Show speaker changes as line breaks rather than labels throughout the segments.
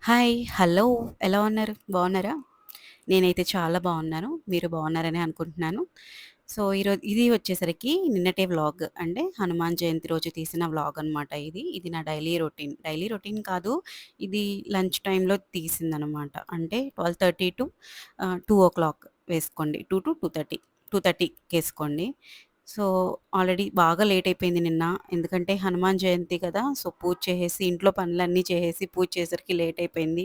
Hi. Hello. ఎలా ఉన్నారు? బావున్నారా? నేనైతే చాలా బావున్నాను. మీరు బావున్నారనే అనుకుంటున్నాను. సో, ఇది వచ్చేసరికి నిన్నటి వ్లాగ్. అంటే హనుమాన్ జయంతి రోజు తీసిన వ్లాగ్ అనమాట ఇది. ఇది నా డైలీ రొటీన్. డైలీ రొటీన్ కాదు. ఇది లంచ్ టైమ్‌లో తీసిందనమాట. అంటే 12:30 టు 2:00 వేసుకోండి. 2-2:30. 2:30కేసుకోండి. సో, ఆల్రెడీ బాగా లేట్ అయిపోయింది నిన్న. ఎందుకంటే హనుమాన్ జయంతి కదా! సో, పూజ చేసేసి, ఇంట్లో పనులన్నీ చేసేసి, పూజ చేసేసరికి లేట్ అయిపోయింది.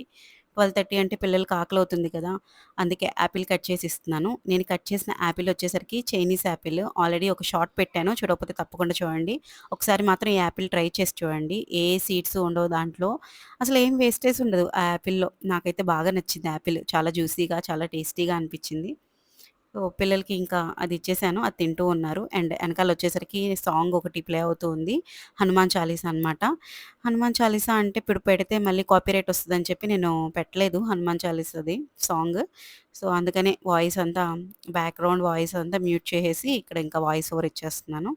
12:30 అంటే పిల్లలకి ఆకలవుతుంది కదా! అందుకే యాపిల్ కట్ చేసి ఇస్తున్నాను. నేను కట్ చేసిన యాపిల్ వచ్చేసరికి చైనీస్ యాపిల్. ఆల్రెడీ ఒక షార్ట్ పెట్టాను. చూడకపోతే తప్పకుండా చూడండి. ఒకసారి మాత్రం ఈ యాపిల్ ట్రై చేసి చూడండి. ఏ సీడ్స్ ఉండవు దాంట్లో. అసలు ఏం వేస్టేజ్ ఉండదు ఆ యాపిల్‌లో. నాకైతే బాగా నచ్చింది యాపిల్. చాలా జ్యూసీగా, చాలా టేస్టీగా అనిపించింది. సో, పిల్లలకి ఇంకా అది ఇచ్చేసాను. అది తింటూ ఉన్నారు. అండ్ ఎనకాలొచ్చేసరికి సాంగ్ ఒకటి ప్లే అవుతూ ఉంది. హనుమాన్ చాలీసా అనమాట. హనుమాన్ చాలీసా అంటే ఇప్పుడు పెడితే మళ్ళీ కాపీరైట్ వస్తదని చెప్పి నేను పెట్టలేదు హనుమాన్ చాలీసాది సాంగ్. సో, అందుకనే వాయిస్ అంతా బ్యాక్‌గ్రౌండ్ వాయిస్ అంతా మ్యూట్ చేసేసి ఇక్కడ ఇంకా వాయిస్ ఓవర్ ఇచ్చేస్తున్నాను.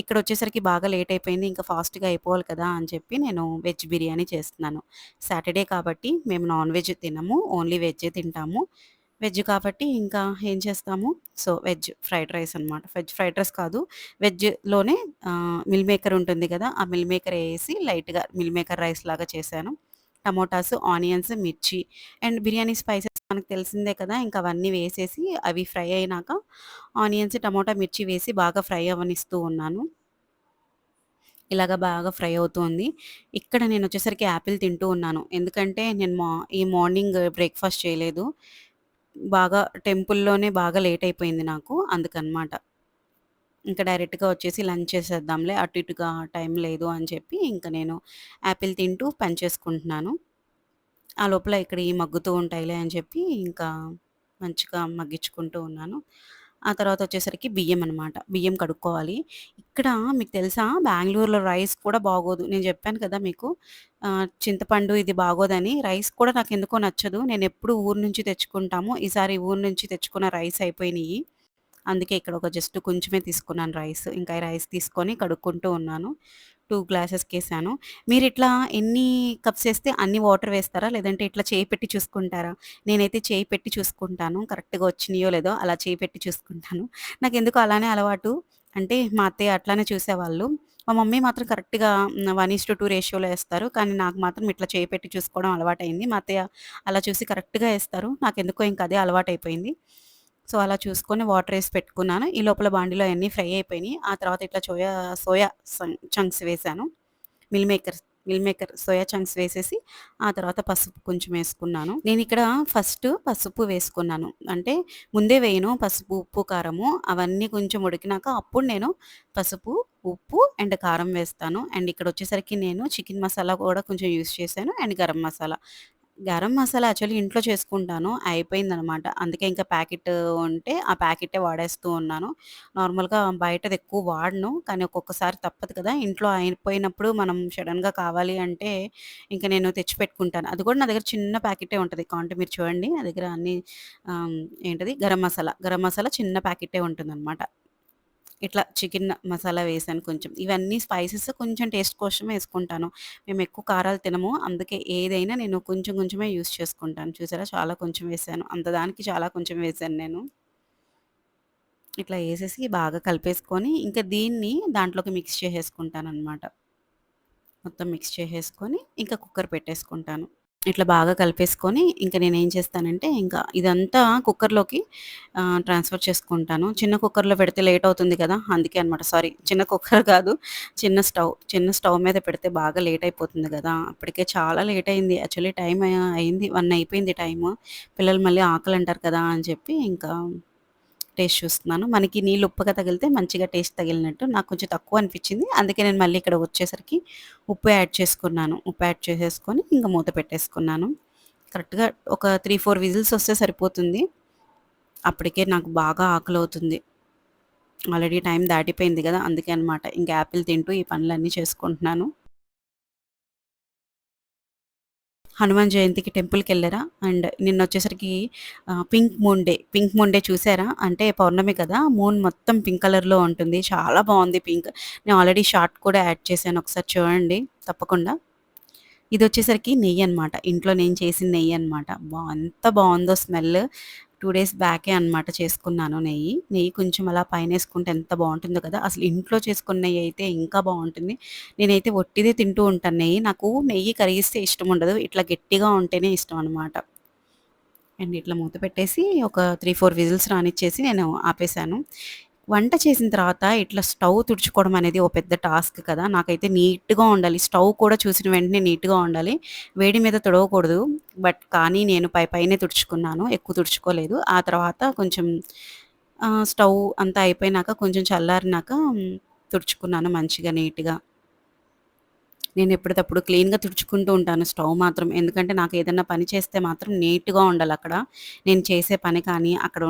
ఇక్కడొచ్చేసరికి బాగా లేట్ అయిపోయింది. ఇంకా ఫాస్ట్‌గా అయిపోవాలి కదా! అని చెప్పి నేను వెజ్ బిర్యానీ చేస్తున్నాను. సాటర్‌డే కాబట్టి మేము నాన్ వెజ్ తినము. ఓన్లీ వెజ్జే తింటాము. వెజ్ కాబట్టి ఇంకా ఏం చేస్తాము, సో, వెజ్ ఫ్రైడ్ రైస్ అనమాట. వెజ్ ఫ్రైడ్ రైస్ కాదు. వెజ్‌లోనే మిల్ మేకర్ ఉంటుంది గదా! ఆ మిల్ మేకర్ ఏసి లైట్‌గా మిల్ మేకర్ రైస్ లాగా చేశాను. టమోటాస్, ఆనియన్స్, మిర్చి అండ్ బిర్యానీ స్పైసెస్ మనకు తెలిసిందే కదా! ఇంక అవన్నీ వేసేసి అవి ఫ్రై అయినాక ఆనియన్స్, టమోటా, మిర్చి వేసి బాగా ఫ్రై అవ్వనిస్తూ ఉన్నాను. ఇలాగ బాగా ఫ్రై అవుతోంది. ఇక్కడ నేనొచ్చేసరికి యాపిల్ తింటూ ఉన్నాను. ఎందుకంటే నేను ఈ మార్నింగ్ బ్రేక్‌ఫాస్ట్ చేయలేదు. బాగా టెంపుల్‌లోనే బాగా లేట్ అయిపోయింది నాకు. అందుకనమాట. ఇంక డైరెక్ట్‌గా వచ్చేసి లంచ్ చేసేద్దాంలే అటు ఇటుగా టైం లేదు అని చెప్పి ఇంక నేను యాపిల్ తింటూ పని చేసుకుంటున్నాను. ఆ లోపల ఇక్కడ ఈ మగ్గుతూ ఉంటాయిలే అని చెప్పి ఇంకా మంచిగా మగ్గించుకుంటూ ఉన్నాను. ఆ తర్వాత వచ్చేసరికి బియ్యం అనమాట. బియ్యం కడుక్కోవాలి. ఇక్కడ మీకు తెలుసా బెంగుళూరులో రైస్ కూడా బాగోదు. నేను చెప్పాను కదా మీకు చింతపండు ఇది బాగోదని. రైస్ కూడా నాకెందుకో నచ్చదు. నేనెప్పుడు ఊరు నుంచి తెచ్చుకుంటాము. ఈసారి ఊరు నుంచి తెచ్చుకున్న రైస్ అయిపోయినియి. అందుకే ఇక్కడ ఒక జస్ట్ కొంచెమే తీసుకున్నాను రైస్. ఇంకా ఈ రైస్ తీసుకొని కడుక్కుంటూ ఉన్నాను. 2 గ్లాసెస్‌కేసాను. మీరిట్లా ఎన్ని కప్స్ ఏస్తే అన్ని వాటర్ వేస్తారా? లేదంటే ఇట్లా చేయి పెట్టి చూసుకుంటారా? నేనైతే చేయి పెట్టి చూసుకుంటాను. కరెక్ట్‌గా వచ్చినియో లేదో అలా చేయి పెట్టి చూసుకుంటాను. నాకెందుకో అలానే అలవాటు. అంటే మా అత్తయ్య అట్లానే చూసేవాళ్ళు. మా మమ్మీ మాత్రం కరెక్ట్‌గా 1:2 రేషియోలో ఏస్తారు. కానీ నాకు మాత్రం ఇట్లా చేయి పెట్టి చూసుకోవడం అలవాటయింది. మా అత్తయ్య అలా చూసి కరెక్ట్‌గా ఏస్తారు. నాకెందుకో ఇంక అదే అలవాటయిపోయింది. సో, అలా చూసుకొని వాటరేసి పెట్టుకున్నాను. ఈ లోపల బాండీలో అయన్నీ ఫ్రై అయిపోయినియి. ఆ తర్వాత ఇట్లా సోయా చంక్స్ వేశాను. Meal maker meal maker soya chunks వేసేసి, ఆ తర్వాత పసుపు కొంచెం వేసుకున్నాను. నేనిక్కడ ఫస్ట్ పసుపు వేసుకున్నాను. అంటే ముందే వేయను పసుపు, ఉప్పు, కారము అవన్నీ కొంచెం ఉడికినాక అప్పుడు నేను పసుపు, ఉప్పు అండ్ కారం వేస్తాను. అండ్ ఇక్కడొచ్చేసరికి నేను చికెన్ మసాలా కూడా కొంచెం యూజ్ చేశాను. అండ్ గరం మసాలా. గరం మసాలా యాక్చువల్లీ ఇంట్లో చేసుకుంటాను. అయిపోయిందనమాట. అందుకే ఇంకా ప్యాకెట్ ఉంటే ఆ ప్యాకెట్టే వాడేస్తూ ఉన్నాను. నార్మల్‌గా బయటది ఎక్కువ వాడను. కానీ ఒక్కొక్కసారి తప్పదు కదా! ఇంట్లో అయిపోయినప్పుడు మనం సడెన్‌గా కావాలి అంటే ఇంక నేను తెచ్చిపెట్టుకుంటాను. అది కూడా నా దగ్గర చిన్న ప్యాకెట్టే ఉంటది. కావాలంటే మీరు చూడండి నా దగ్గర అన్నీ ఆహ్, ఏంటది గరం మసాలా. గరం మసాలా చిన్న ప్యాకెట్టే ఉంటుందనమాట. ఇట్లా చికెన్ మసాలా వేసాను కొంచెం. ఇవన్నీ స్పైసెస్ కొంచెం టేస్ట్ కోసమే యేసుకుంటాను. మేమెక్కువ కారాలు తినము. అందుకే ఏదైనా నేను కొంచెం కొంచెమే యూజ్ చేసుకుంటాను. చూసారా చాలా కొంచెం వేసాను. అంత దానికి చాలా కొంచెం వేసాను నేను. ఇట్లా యేసేసి బాగా కలిపేసుకొని, ఇంక దీన్ని దాంట్లోకి మిక్స్ చేసేసుకుంటాననమాట. మొత్తం మిక్స్ చేసేసుకొని, ఇంకా కుక్కర్ పెట్టేసుకుంటాను. ఇట్లా బాగా కలిపేసుకొని, ఇంక నేనేం చేస్తానంటే, ఇంకా ఇదంతా కుక్కర్‌లోకి ట్రాన్స్‌ఫర్ చేసుకుంటాను. చిన్న కుక్కర్‌లో పెడితే లేట్ అవుతుంది కదా! అందుకే అనమాట. సారీ చిన్న కుక్కర్ కాదు, చిన్న స్టవ్. చిన్న స్టవ్ మీద పెడితే బాగా లేట్ అయిపోతుంది గదా! అప్పటికే చాలా లేట్ అయింది. యాక్చువల్లీ టైం అయింది. 1 అయిపోయింది టైము. పిల్లలు మళ్ళీ ఆకలంటారు కదా! అని చెప్పి ఇంకా టేస్ట్ చూస్తున్నాను. మనకి నీళ్ళు ఉప్పగా తగిలితే మంచిగా టేస్ట్ తగిలినట్టు. నాకు కొంచెం తక్కువ అనిపిచ్చింది. అందుకే నేను మళ్ళీ ఇక్కడ వచ్చేసరికి ఉప్పు యాడ్ చేసుకున్నాను. ఉప్పు యాడ్ చేసేసుకొని ఇంక మూత పెట్టేసుకున్నాను. కరెక్ట్‌గా ఒక 3, 4 విజిల్స్ వస్తే సరిపోతుంది. అప్పటికే నాకు బాగా ఆకలవుతుంది. ఆల్రెడీ టైం దాటిపోయింది గదా! అందుకే అనమాట. ఇంక యాపిల్ తింటూ ఈ పనులన్నీ చేసుకుంటున్నాను. హనుమాన్ జయంతికి టెంపుల్‌కెళ్లారా? అండ్ నిన్నొచ్చేసరికి పింక్ మూన్ డే చూసారా? అంటే పౌర్ణమి కదా! మూన్ మొత్తం పింక్ కలర్‌లో ఉంటుంది. చాలా బావుంది పింక్. నేను ఆల్రెడీ షార్ట్ కూడా యాడ్ చేశాను. ఒకసారి చూడండి తప్పకుండా. ఇదొచ్చేసరికి నెయ్యనమాట. ఇంట్లో నేను చేసిన నెయ్యనమాట. ఎంత బావుందో స్మెల్. 2 డేస్ బ్యాకే అనమాట చేసుకున్నాను నెయ్యి. నెయ్యి కొంచెం అలా పైనేసుకుంటే ఎంత బావుంటుందో కదా! అసలు ఇంట్లో చేసుకున్న నెయ్యయితే ఇంకా బావుంటుంది. నేనైతే ఒట్టిదే తింటూ ఉంటాను నెయ్యి. నాకు నెయ్యి కరిగిస్తే ఇష్టముండదు. ఇట్లా గట్టిగా ఉంటేనే ఇష్టం అనమాట. అండ్ ఇట్లా మూత పెట్టేసి ఒక 3, 4 విజిల్స్ రానిచ్చేసి నేను ఆపేసాను. వంట చేసిన తర్వాత ఇట్లా స్టవ్ తుడుచుకోవడం అనేది ఓ పెద్ద టాస్క్ కదా! నాకైతే నీట్‌గా ఉండాలి. స్టవ్ కూడా చూసిన వెంటనే నీట్‌గా ఉండాలి. వేడి మీద తుడవకూడదు. కానీ నేను పైనే తుడుచుకున్నాను. ఎక్కువ తుడుచుకోలేదు. ఆ తర్వాత కొంచెం స్టవ్ అంతా అయిపోయినాక కొంచెం చల్లారినాక తుడుచుకున్నాను మంచిగా నీట్‌గా. నేను ఎప్పటికప్పుడు క్లీన్‌గా తుడుచుకుంటూ ఉంటాను స్టవ్ మాత్రం. ఎందుకంటే నాకేదన్నా పని చేస్తే మాత్రం నీట్‌గా ఉండాలక్కడ. నేను చేసే పని కానీ, అక్కడ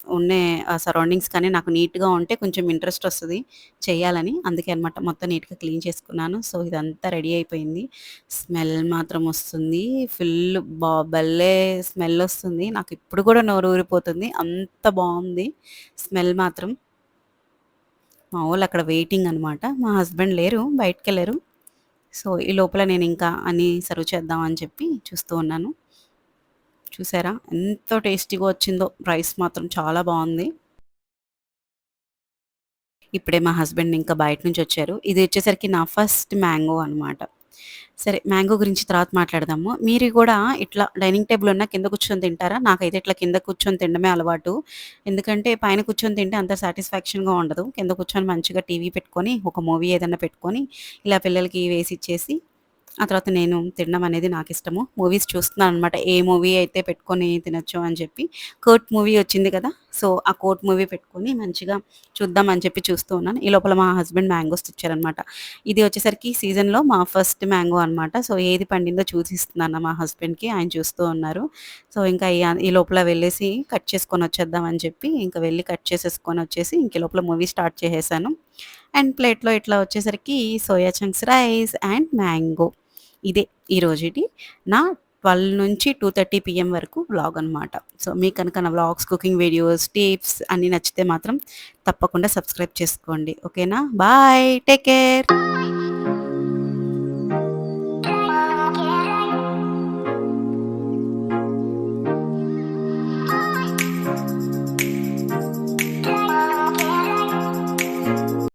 ఉండే సరౌండింగ్స్ కానీ నాకు నీట్‌గా ఉంటే కొంచెం ఇంట్రెస్ట్ ఒస్తది చేయాలని. అందుకే అనమాట మొత్తం నీట్‌గా క్లీన్ చేసుకున్నాను. సో, ఇదంతా రెడీ అయిపోయింది. స్మెల్ మాత్రం ఒస్తుంది. భలే స్మెల్లొస్తుంది. నాకిప్పుడు కూడా నోరూరిపోతుంది. అంత బావుంది స్మెల్ మాత్రం. మా వోళ్ళక్కడ వెయిటింగ్ అనమాట. మా హస్బెండ్ లేరు బయటికెళ్లారు. సో, ఈ లోపల నేనింకా అన్నీ సర్వ్ చేద్దాం అని చెప్పి చూస్తూ ఉన్నాను. చూసారా ఎంత టేస్టీగా వచ్చిందో రైస్ మాత్రం చాలా బావుంది. ఇప్పుడే మా హస్బెండ్ ఇంకా బయట నుంచొచ్చారు. ఇది వచ్చేసరికి నా ఫస్ట్ మ్యాంగో అనమాట. సరే మ్యాంగో గురించి తర్వాత మాట్లాడదాము. మీరు కూడా ఇట్లా డైనింగ్ టేబుల్ ఉన్నా కింద కూర్చొని తింటారా? నాకైతే ఇట్లా కింద కూర్చొని తినడమే అలవాటు. ఎందుకంటే పైన కూర్చొని తింటే అంత సాటిస్ఫాక్షన్‌గా ఉండదు. కింద కూర్చొని మంచిగా టీవీ పెట్టుకొని, ఒక మూవీ ఏదన్నా పెట్టుకొని, ఇలా పిల్లలకి వేసిచ్చేసి ఆ తర్వాత నేను తినడం అనేది నాకిష్టము. మూవీస్ చూస్తున్నాననమాట. ఏ మూవీ అయితే పెట్టుకొని తినొచ్చు అని చెప్పి. 'కోర్ట్' మూవీ వచ్చింది కదా! సో, ఆ 'కోర్ట్' మూవీ పెట్టుకొని మంచిగా చూద్దాం అని చెప్పి చూస్తూ ఉన్నాను. ఈ లోపల మా హస్బెండ్ మ్యాంగోస్ తెచ్చారనమాట. ఇది వచ్చేసరికి సీజన్‌లో మా ఫస్ట్ మ్యాంగో అనమాట. సో, ఏది పండిందో చూసి ఇస్తున్నాను మా హస్బెండ్‌కి. ఆయన చూస్తూ ఉన్నారు. సో, ఇంకా ఈ లోపల వెళ్ళేసి కట్ చేసుకొని వచ్చేద్దాం అని చెప్పి, ఇంక వెళ్లి కట్ చేసేసుకొనొచ్చేసి, ఇంక ఈ లోపల మూవీ స్టార్ట్ చేసేసాను. అండ్ ప్లేట్‌లో ఇట్లా వచ్చేసరికి soya chunks rice and mango. ఇదే ఈరోజుటి నా 12-2:30 పీఎం వరకు వ్లాగ్ అనమాట. సో, మీకు కనుక నా వ్లాగ్స్, కుకింగ్ వీడియోస్, టిప్స్ అన్నీ నచ్చితే మాత్రం తప్పకుండా సబ్స్క్రైబ్ చేసుకోండి. ఓకేనా? బాయ్. Take care.